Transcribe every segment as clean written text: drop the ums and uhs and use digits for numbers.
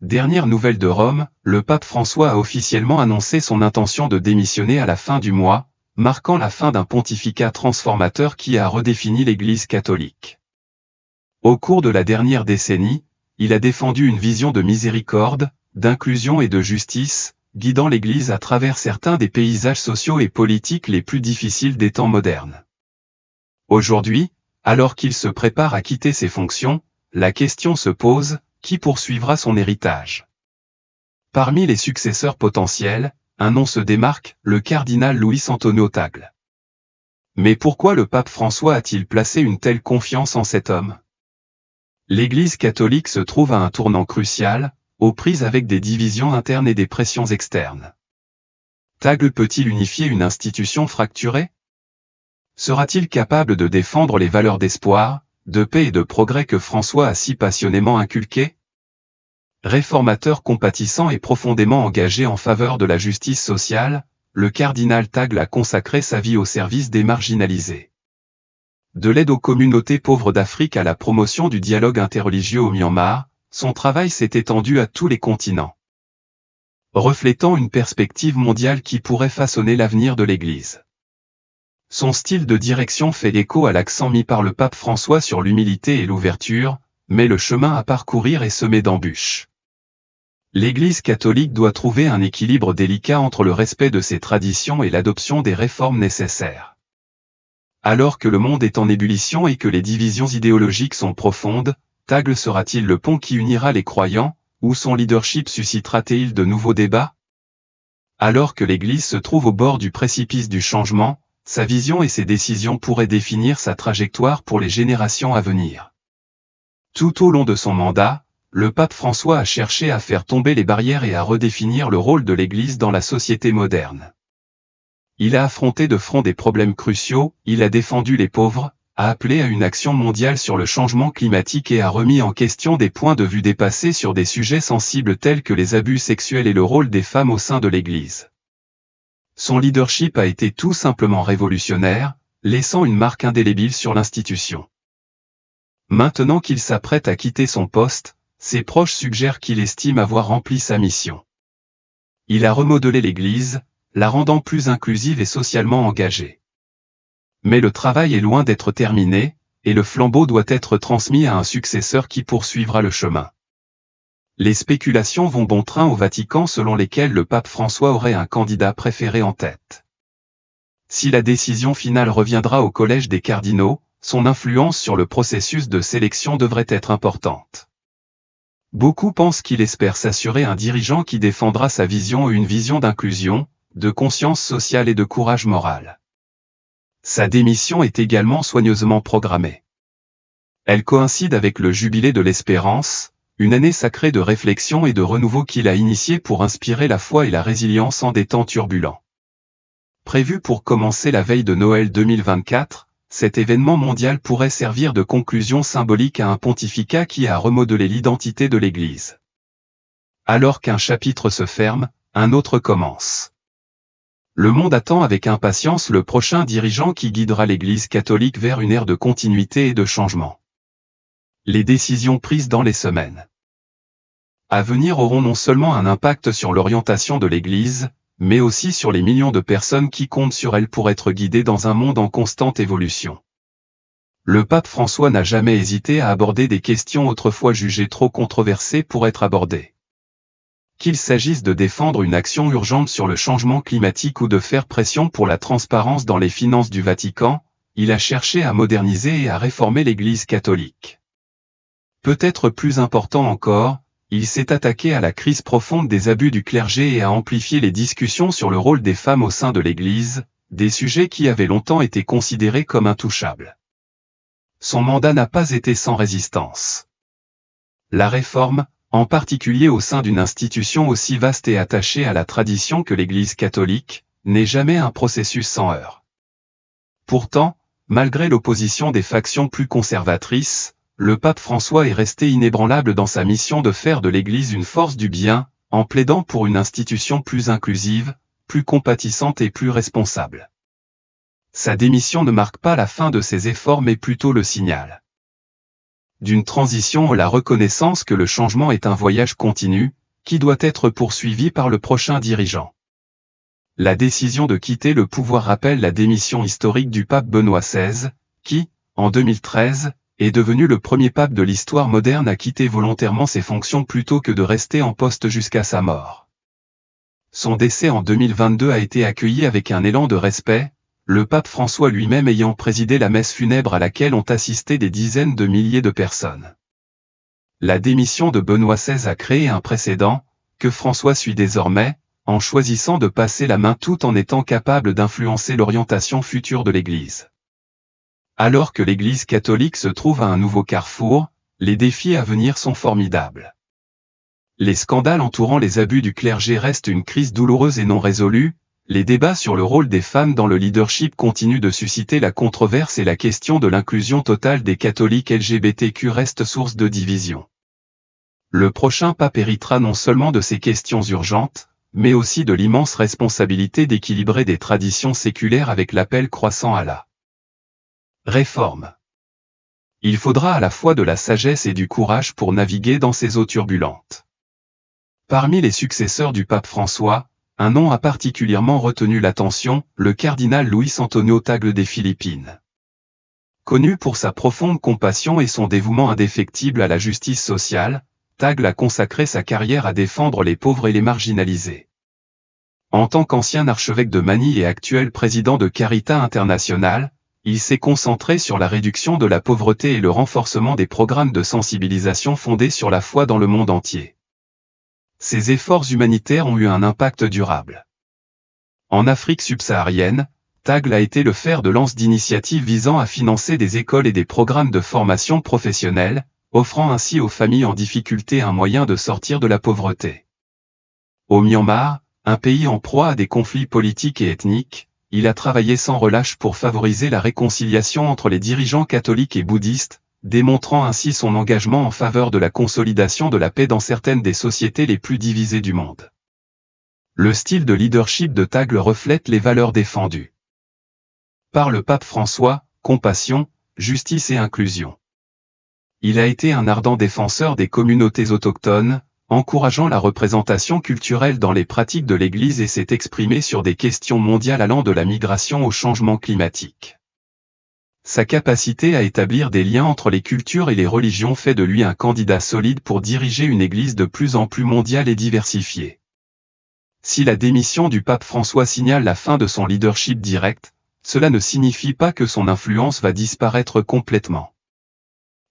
Dernière nouvelle de Rome, le pape François a officiellement annoncé son intention de démissionner à la fin du mois, marquant la fin d'un pontificat transformateur qui a redéfini l'Église catholique. Au cours de la dernière décennie, il a défendu une vision de miséricorde, d'inclusion et de justice, guidant l'Église à travers certains des paysages sociaux et politiques les plus difficiles des temps modernes. Aujourd'hui, alors qu'il se prépare à quitter ses fonctions, la question se pose, qui poursuivra son héritage? Parmi les successeurs potentiels, un nom se démarque, le cardinal Luis Antonio Tagle. Mais pourquoi le pape François a-t-il placé une telle confiance en cet homme? L'Église catholique se trouve à un tournant crucial, aux prises avec des divisions internes et des pressions externes. Tagle peut-il unifier une institution fracturée? Sera-t-il capable de défendre les valeurs d'espoir, de paix et de progrès que François a si passionnément inculquées? Réformateur compatissant et profondément engagé en faveur de la justice sociale, le cardinal Tagle a consacré sa vie au service des marginalisés. De l'aide aux communautés pauvres d'Afrique à la promotion du dialogue interreligieux au Myanmar, son travail s'est étendu à tous les continents. Reflétant une perspective mondiale qui pourrait façonner l'avenir de l'Église. Son style de direction fait écho à l'accent mis par le pape François sur l'humilité et l'ouverture, mais le chemin à parcourir est semé d'embûches. L'Église catholique doit trouver un équilibre délicat entre le respect de ses traditions et l'adoption des réformes nécessaires. Alors que le monde est en ébullition et que les divisions idéologiques sont profondes, Tagle sera-t-il le pont qui unira les croyants, ou son leadership suscitera-t-il de nouveaux débats? Alors que l'Église se trouve au bord du précipice du changement, sa vision et ses décisions pourraient définir sa trajectoire pour les générations à venir. Tout au long de son mandat, le pape François a cherché à faire tomber les barrières et à redéfinir le rôle de l'Église dans la société moderne. Il a affronté de front des problèmes cruciaux, il a défendu les pauvres, a appelé à une action mondiale sur le changement climatique et a remis en question des points de vue dépassés sur des sujets sensibles tels que les abus sexuels et le rôle des femmes au sein de l'Église. Son leadership a été tout simplement révolutionnaire, laissant une marque indélébile sur l'institution. Maintenant qu'il s'apprête à quitter son poste, ses proches suggèrent qu'il estime avoir rempli sa mission. Il a remodelé l'Église, la rendant plus inclusive et socialement engagée. Mais le travail est loin d'être terminé, et le flambeau doit être transmis à un successeur qui poursuivra le chemin. Les spéculations vont bon train au Vatican selon lesquelles le pape François aurait un candidat préféré en tête. Si la décision finale reviendra au collège des cardinaux, son influence sur le processus de sélection devrait être importante. Beaucoup pensent qu'il espère s'assurer un dirigeant qui défendra sa vision et une vision d'inclusion, de conscience sociale et de courage moral. Sa démission est également soigneusement programmée. Elle coïncide avec le jubilé de l'espérance, une année sacrée de réflexion et de renouveau qu'il a initiée pour inspirer la foi et la résilience en des temps turbulents. Prévu pour commencer la veille de Noël 2024, cet événement mondial pourrait servir de conclusion symbolique à un pontificat qui a remodelé l'identité de l'Église. Alors qu'un chapitre se ferme, un autre commence. Le monde attend avec impatience le prochain dirigeant qui guidera l'Église catholique vers une ère de continuité et de changement. Les décisions prises dans les semaines à venir auront non seulement un impact sur l'orientation de l'Église, mais aussi sur les millions de personnes qui comptent sur elle pour être guidées dans un monde en constante évolution. Le pape François n'a jamais hésité à aborder des questions autrefois jugées trop controversées pour être abordées. Qu'il s'agisse de défendre une action urgente sur le changement climatique ou de faire pression pour la transparence dans les finances du Vatican, il a cherché à moderniser et à réformer l'Église catholique. Peut-être plus important encore, il s'est attaqué à la crise profonde des abus du clergé et a amplifié les discussions sur le rôle des femmes au sein de l'Église, des sujets qui avaient longtemps été considérés comme intouchables. Son mandat n'a pas été sans résistance. La réforme, en particulier au sein d'une institution aussi vaste et attachée à la tradition que l'Église catholique, n'est jamais un processus sans heurts. Pourtant, malgré l'opposition des factions plus conservatrices, le pape François est resté inébranlable dans sa mission de faire de l'Église une force du bien, en plaidant pour une institution plus inclusive, plus compatissante et plus responsable. Sa démission ne marque pas la fin de ses efforts mais plutôt le signal. d'une transition à la reconnaissance que le changement est un voyage continu, qui doit être poursuivi par le prochain dirigeant. La décision de quitter le pouvoir rappelle la démission historique du pape Benoît XVI, qui, en 2013, est devenu le premier pape de l'histoire moderne à quitter volontairement ses fonctions plutôt que de rester en poste jusqu'à sa mort. Son décès en 2022 a été accueilli avec un élan de respect, le pape François lui-même ayant présidé la messe funèbre à laquelle ont assisté des dizaines de milliers de personnes. La démission de Benoît XVI a créé un précédent, que François suit désormais, en choisissant de passer la main tout en étant capable d'influencer l'orientation future de l'Église. Alors que l'Église catholique se trouve à un nouveau carrefour, les défis à venir sont formidables. Les scandales entourant les abus du clergé restent une crise douloureuse et non résolue, les débats sur le rôle des femmes dans le leadership continuent de susciter la controverse et la question de l'inclusion totale des catholiques LGBTQ reste source de division. Le prochain pape héritera non seulement de ces questions urgentes, mais aussi de l'immense responsabilité d'équilibrer des traditions séculaires avec l'appel croissant à la réforme. Il faudra à la fois de la sagesse et du courage pour naviguer dans ces eaux turbulentes. Parmi les successeurs du pape François, un nom a particulièrement retenu l'attention, le cardinal Luis Antonio Tagle des Philippines. Connu pour sa profonde compassion et son dévouement indéfectible à la justice sociale, Tagle a consacré sa carrière à défendre les pauvres et les marginalisés. En tant qu'ancien archevêque de Manille et actuel président de Caritas International, il s'est concentré sur la réduction de la pauvreté et le renforcement des programmes de sensibilisation fondés sur la foi dans le monde entier. Ces efforts humanitaires ont eu un impact durable. En Afrique subsaharienne, Tagle a été le fer de lance d'initiatives visant à financer des écoles et des programmes de formation professionnelle, offrant ainsi aux familles en difficulté un moyen de sortir de la pauvreté. Au Myanmar, un pays en proie à des conflits politiques et ethniques, il a travaillé sans relâche pour favoriser la réconciliation entre les dirigeants catholiques et bouddhistes, démontrant ainsi son engagement en faveur de la consolidation de la paix dans certaines des sociétés les plus divisées du monde. Le style de leadership de Tagle reflète les valeurs défendues par le pape François, compassion, justice et inclusion. Il a été un ardent défenseur des communautés autochtones, encourageant la représentation culturelle dans les pratiques de l'Église et s'est exprimé sur des questions mondiales allant de la migration au changement climatique. Sa capacité à établir des liens entre les cultures et les religions fait de lui un candidat solide pour diriger une Église de plus en plus mondiale et diversifiée. Si la démission du pape François signale la fin de son leadership direct, cela ne signifie pas que son influence va disparaître complètement.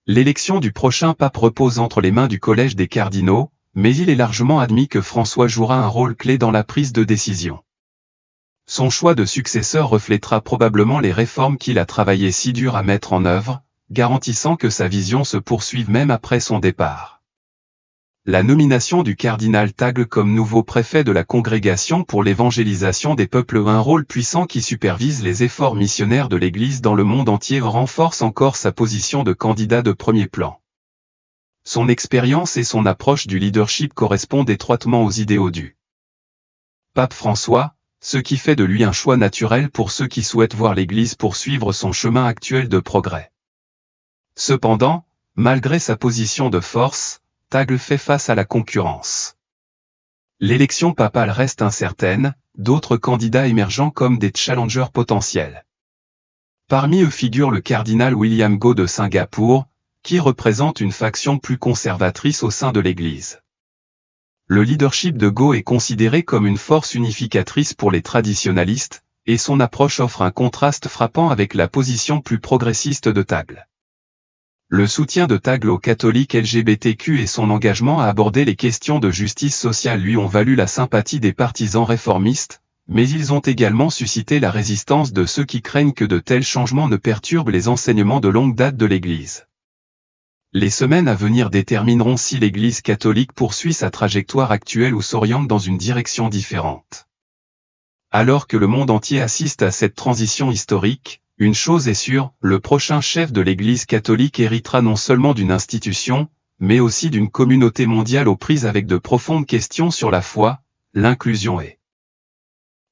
L'élection du prochain pape repose entre les mains du collège des cardinaux, mais il est largement admis que François jouera un rôle clé dans la prise de décision. Son choix de successeur reflètera probablement les réformes qu'il a travaillé si dur à mettre en œuvre, garantissant que sa vision se poursuive même après son départ. La nomination du cardinal Tagle comme nouveau préfet de la Congrégation pour l'évangélisation des peuples a un rôle puissant qui supervise les efforts missionnaires de l'Église dans le monde entier renforce encore sa position de candidat de premier plan. Son expérience et son approche du leadership correspondent étroitement aux idéaux du pape François, ce qui fait de lui un choix naturel pour ceux qui souhaitent voir l'Église poursuivre son chemin actuel de progrès. Cependant, malgré sa position de force, Tagle fait face à la concurrence. L'élection papale reste incertaine, d'autres candidats émergents comme des challengers potentiels. Parmi eux figure le cardinal William Go de Singapour, qui représente une faction plus conservatrice au sein de l'Église. Le leadership de Go est considéré comme une force unificatrice pour les traditionalistes, et son approche offre un contraste frappant avec la position plus progressiste de Tagle. Le soutien de Tagle aux catholiques LGBTQ et son engagement à aborder les questions de justice sociale lui ont valu la sympathie des partisans réformistes, mais ils ont également suscité la résistance de ceux qui craignent que de tels changements ne perturbent les enseignements de longue date de l'Église. Les semaines à venir détermineront si l'Église catholique poursuit sa trajectoire actuelle ou s'oriente dans une direction différente. Alors que le monde entier assiste à cette transition historique, une chose est sûre, le prochain chef de l'Église catholique héritera non seulement d'une institution, mais aussi d'une communauté mondiale aux prises avec de profondes questions sur la foi, l'inclusion et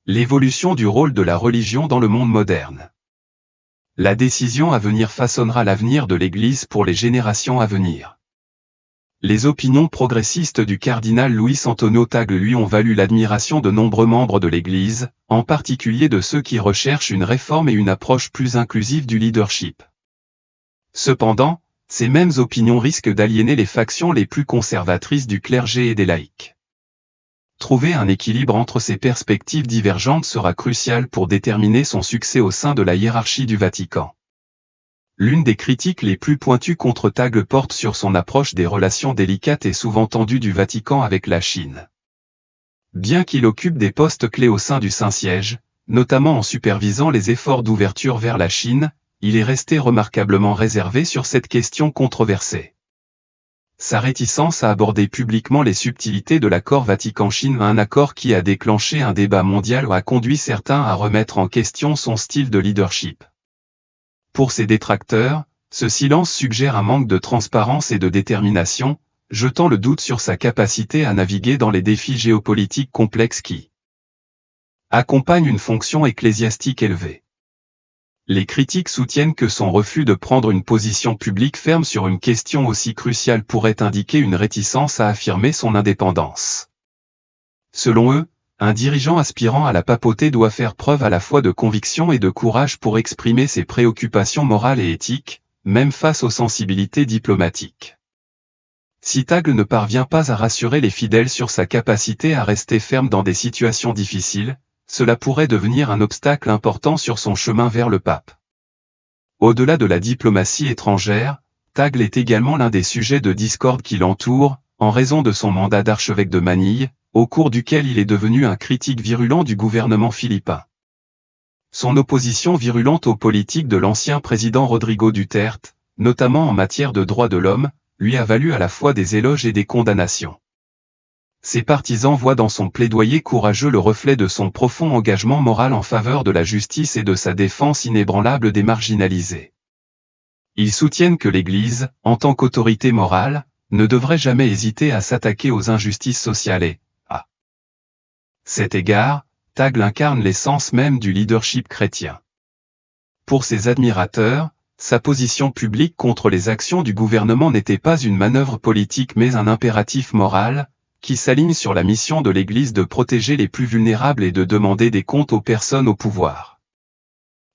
l'évolution du rôle de la religion dans le monde moderne. La décision à venir façonnera l'avenir de l'Église pour les générations à venir. Les opinions progressistes du cardinal Luis Antonio Tagle lui ont valu l'admiration de nombreux membres de l'Église, en particulier de ceux qui recherchent une réforme et une approche plus inclusive du leadership. Cependant, ces mêmes opinions risquent d'aliéner les factions les plus conservatrices du clergé et des laïcs. Trouver un équilibre entre ces perspectives divergentes sera crucial pour déterminer son succès au sein de la hiérarchie du Vatican. L'une des critiques les plus pointues contre Tagle porte sur son approche des relations délicates et souvent tendues du Vatican avec la Chine. Bien qu'il occupe des postes clés au sein du Saint-Siège, notamment en supervisant les efforts d'ouverture vers la Chine, il est resté remarquablement réservé sur cette question controversée. Sa réticence à aborder publiquement les subtilités de l'accord Vatican-Chine, un accord qui a déclenché un débat mondial, a conduit certains à remettre en question son style de leadership. Pour ses détracteurs, ce silence suggère un manque de transparence et de détermination, jetant le doute sur sa capacité à naviguer dans les défis géopolitiques complexes qui accompagnent une fonction ecclésiastique élevée. Les critiques soutiennent que son refus de prendre une position publique ferme sur une question aussi cruciale pourrait indiquer une réticence à affirmer son indépendance. Selon eux, un dirigeant aspirant à la papauté doit faire preuve à la fois de conviction et de courage pour exprimer ses préoccupations morales et éthiques, même face aux sensibilités diplomatiques. Si Tagle ne parvient pas à rassurer les fidèles sur sa capacité à rester ferme dans des situations difficiles, cela pourrait devenir un obstacle important sur son chemin vers le pape. Au-delà de la diplomatie étrangère, Tagle est également l'un des sujets de discorde qui l'entourent, en raison de son mandat d'archevêque de Manille, au cours duquel il est devenu un critique virulent du gouvernement philippin. Son opposition virulente aux politiques de l'ancien président Rodrigo Duterte, notamment en matière de droits de l'homme, lui a valu à la fois des éloges et des condamnations. Ses partisans voient dans son plaidoyer courageux le reflet de son profond engagement moral en faveur de la justice et de sa défense inébranlable des marginalisés. Ils soutiennent que l'Église, en tant qu'autorité morale, ne devrait jamais hésiter à s'attaquer aux injustices sociales et, à cet égard, Tagle incarne l'essence même du leadership chrétien. Pour ses admirateurs, sa position publique contre les actions du gouvernement n'était pas une manœuvre politique mais un impératif moral, qui s'aligne sur la mission de l'Église de protéger les plus vulnérables et de demander des comptes aux personnes au pouvoir.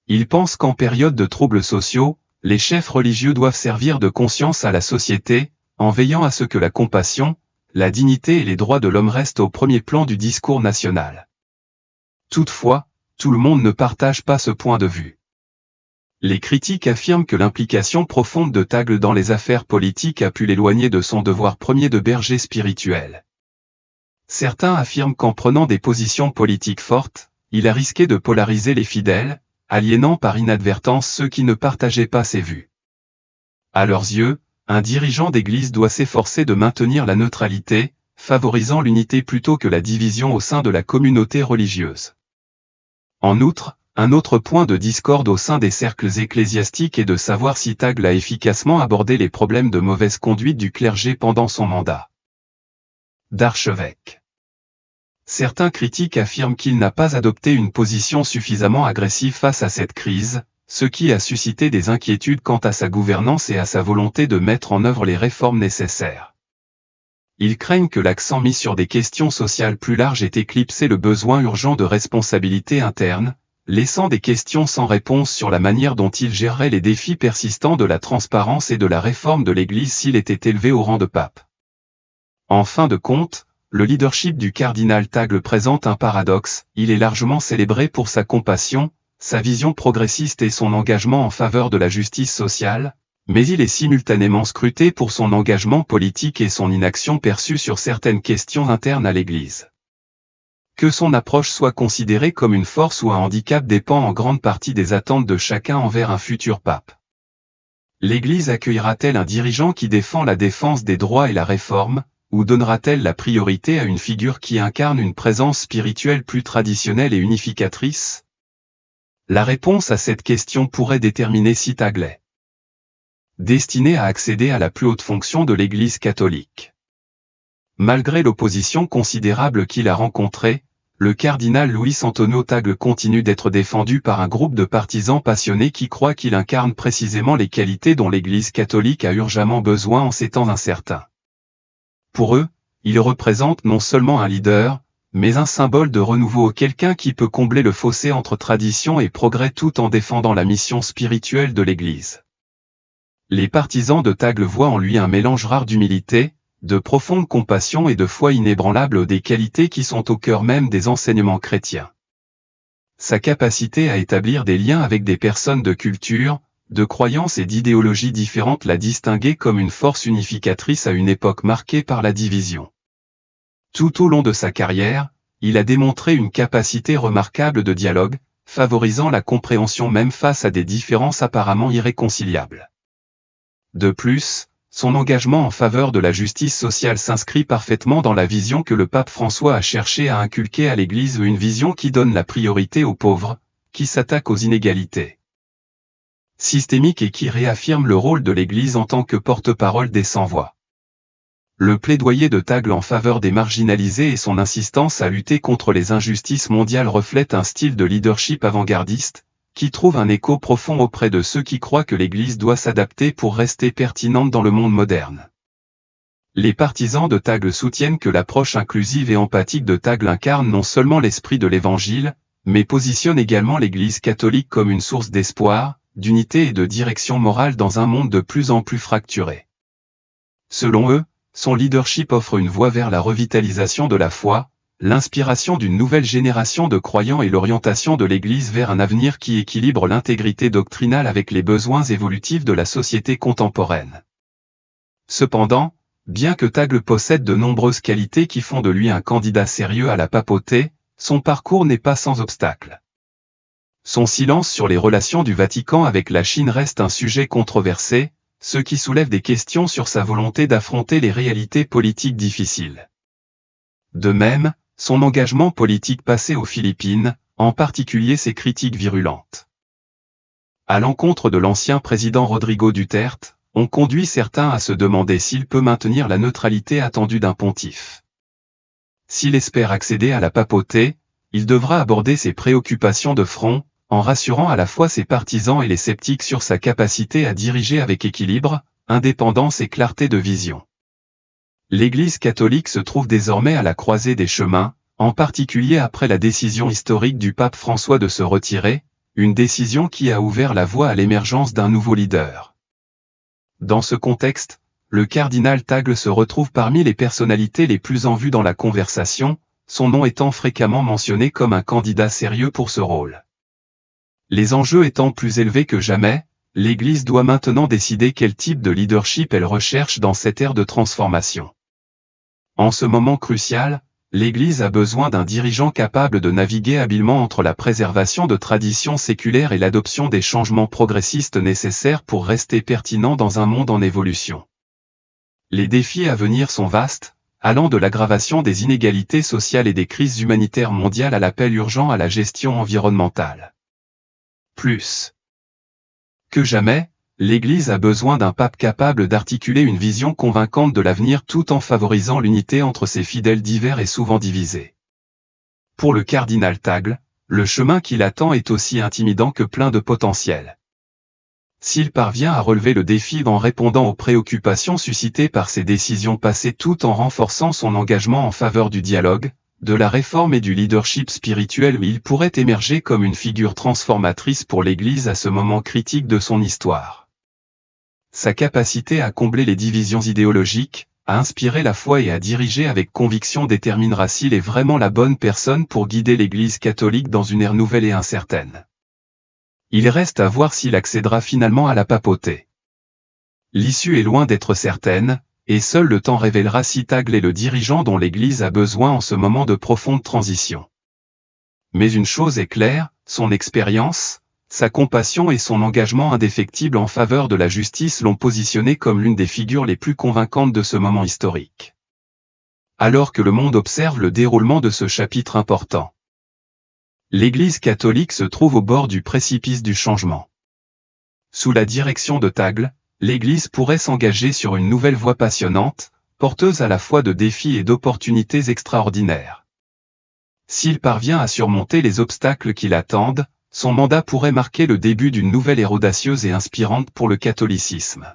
Il pense qu'en période de troubles sociaux, les chefs religieux doivent servir de conscience à la société, en veillant à ce que la compassion, la dignité et les droits de l'homme restent au premier plan du discours national. Toutefois, tout le monde ne partage pas ce point de vue. Les critiques affirment que l'implication profonde de Tagle dans les affaires politiques a pu l'éloigner de son devoir premier de berger spirituel. Certains affirment qu'en prenant des positions politiques fortes, il a risqué de polariser les fidèles, aliénant par inadvertance ceux qui ne partageaient pas ses vues. À leurs yeux, un dirigeant d'église doit s'efforcer de maintenir la neutralité, favorisant l'unité plutôt que la division au sein de la communauté religieuse. En outre, un autre point de discorde au sein des cercles ecclésiastiques est de savoir si Tagle a efficacement abordé les problèmes de mauvaise conduite du clergé pendant son mandat d'archevêque. Certains critiques affirment qu'il n'a pas adopté une position suffisamment agressive face à cette crise, ce qui a suscité des inquiétudes quant à sa gouvernance et à sa volonté de mettre en œuvre les réformes nécessaires. Ils craignent que l'accent mis sur des questions sociales plus larges ait éclipsé le besoin urgent de responsabilité interne, laissant des questions sans réponse sur la manière dont il gérerait les défis persistants de la transparence et de la réforme de l'Église s'il était élevé au rang de pape. En fin de compte, le leadership du cardinal Tagle présente un paradoxe, il est largement célébré pour sa compassion, sa vision progressiste et son engagement en faveur de la justice sociale, mais il est simultanément scruté pour son engagement politique et son inaction perçue sur certaines questions internes à l'Église. Que son approche soit considérée comme une force ou un handicap dépend en grande partie des attentes de chacun envers un futur pape. L'Église accueillera-t-elle un dirigeant qui défend la défense des droits et la réforme, ou donnera-t-elle la priorité à une figure qui incarne une présence spirituelle plus traditionnelle et unificatrice? La réponse à cette question pourrait déterminer si Tagle est destiné à accéder à la plus haute fonction de l'Église catholique. Malgré l'opposition considérable qu'il a rencontrée, le cardinal Luis Antonio Tagle continue d'être défendu par un groupe de partisans passionnés qui croient qu'il incarne précisément les qualités dont l'Église catholique a urgemment besoin en ces temps incertains. Pour eux, il représente non seulement un leader, mais un symbole de renouveau, quelqu'un qui peut combler le fossé entre tradition et progrès tout en défendant la mission spirituelle de l'Église. Les partisans de Tagle voient en lui un mélange rare d'humilité, de profonde compassion et de foi inébranlable, des qualités qui sont au cœur même des enseignements chrétiens. Sa capacité à établir des liens avec des personnes de culture, de croyances et d'idéologies différentes l'a distingué comme une force unificatrice à une époque marquée par la division. Tout au long de sa carrière, il a démontré une capacité remarquable de dialogue, favorisant la compréhension même face à des différences apparemment irréconciliables. De plus, son engagement en faveur de la justice sociale s'inscrit parfaitement dans la vision que le pape François a cherché à inculquer à l'Église, une vision qui donne la priorité aux pauvres, qui s'attaque aux inégalités systémiques et qui réaffirme le rôle de l'Église en tant que porte-parole des sans-voix. Le plaidoyer de Tagle en faveur des marginalisés et son insistance à lutter contre les injustices mondiales reflètent un style de leadership avant-gardiste, qui trouve un écho profond auprès de ceux qui croient que l'Église doit s'adapter pour rester pertinente dans le monde moderne. Les partisans de Tagle soutiennent que l'approche inclusive et empathique de Tagle incarne non seulement l'esprit de l'Évangile, mais positionne également l'Église catholique comme une source d'espoir, d'unité et de direction morale dans un monde de plus en plus fracturé. Selon eux, son leadership offre une voie vers la revitalisation de la foi, l'inspiration d'une nouvelle génération de croyants et l'orientation de l'Église vers un avenir qui équilibre l'intégrité doctrinale avec les besoins évolutifs de la société contemporaine. Cependant, bien que Tagle possède de nombreuses qualités qui font de lui un candidat sérieux à la papauté, son parcours n'est pas sans obstacles. Son silence sur les relations du Vatican avec la Chine reste un sujet controversé, ce qui soulève des questions sur sa volonté d'affronter les réalités politiques difficiles. De même, son engagement politique passé aux Philippines, en particulier ses critiques virulentes à l'encontre de l'ancien président Rodrigo Duterte, ont conduit certains à se demander s'il peut maintenir la neutralité attendue d'un pontife. S'il espère accéder à la papauté, il devra aborder ses préoccupations de front, en rassurant à la fois ses partisans et les sceptiques sur sa capacité à diriger avec équilibre, indépendance et clarté de vision. L'Église catholique se trouve désormais à la croisée des chemins, en particulier après la décision historique du pape François de se retirer, une décision qui a ouvert la voie à l'émergence d'un nouveau leader. Dans ce contexte, le cardinal Tagle se retrouve parmi les personnalités les plus en vue dans la conversation, son nom étant fréquemment mentionné comme un candidat sérieux pour ce rôle. Les enjeux étant plus élevés que jamais, l'Église doit maintenant décider quel type de leadership elle recherche dans cette ère de transformation. En ce moment crucial, l'Église a besoin d'un dirigeant capable de naviguer habilement entre la préservation de traditions séculaires et l'adoption des changements progressistes nécessaires pour rester pertinent dans un monde en évolution. Les défis à venir sont vastes, allant de l'aggravation des inégalités sociales et des crises humanitaires mondiales à l'appel urgent à la gestion environnementale. Plus que jamais, l'Église a besoin d'un pape capable d'articuler une vision convaincante de l'avenir tout en favorisant l'unité entre ses fidèles divers et souvent divisés. Pour le cardinal Tagle, le chemin qui l'attend est aussi intimidant que plein de potentiel. S'il parvient à relever le défi en répondant aux préoccupations suscitées par ses décisions passées tout en renforçant son engagement en faveur du dialogue, de la réforme et du leadership spirituel, il pourrait émerger comme une figure transformatrice pour l'Église à ce moment critique de son histoire. Sa capacité à combler les divisions idéologiques, à inspirer la foi et à diriger avec conviction déterminera s'il est vraiment la bonne personne pour guider l'Église catholique dans une ère nouvelle et incertaine. Il reste à voir s'il accédera finalement à la papauté. L'issue est loin d'être certaine, et seul le temps révélera si Tagle est le dirigeant dont l'Église a besoin en ce moment de profonde transition. Mais une chose est claire, son expérience, sa compassion et son engagement indéfectible en faveur de la justice l'ont positionné comme l'une des figures les plus convaincantes de ce moment historique. Alors que le monde observe le déroulement de ce chapitre important, l'Église catholique se trouve au bord du précipice du changement. Sous la direction de Tagle, l'Église pourrait s'engager sur une nouvelle voie passionnante, porteuse à la fois de défis et d'opportunités extraordinaires. S'il parvient à surmonter les obstacles qui l'attendent, son mandat pourrait marquer le début d'une nouvelle ère audacieuse et inspirante pour le catholicisme.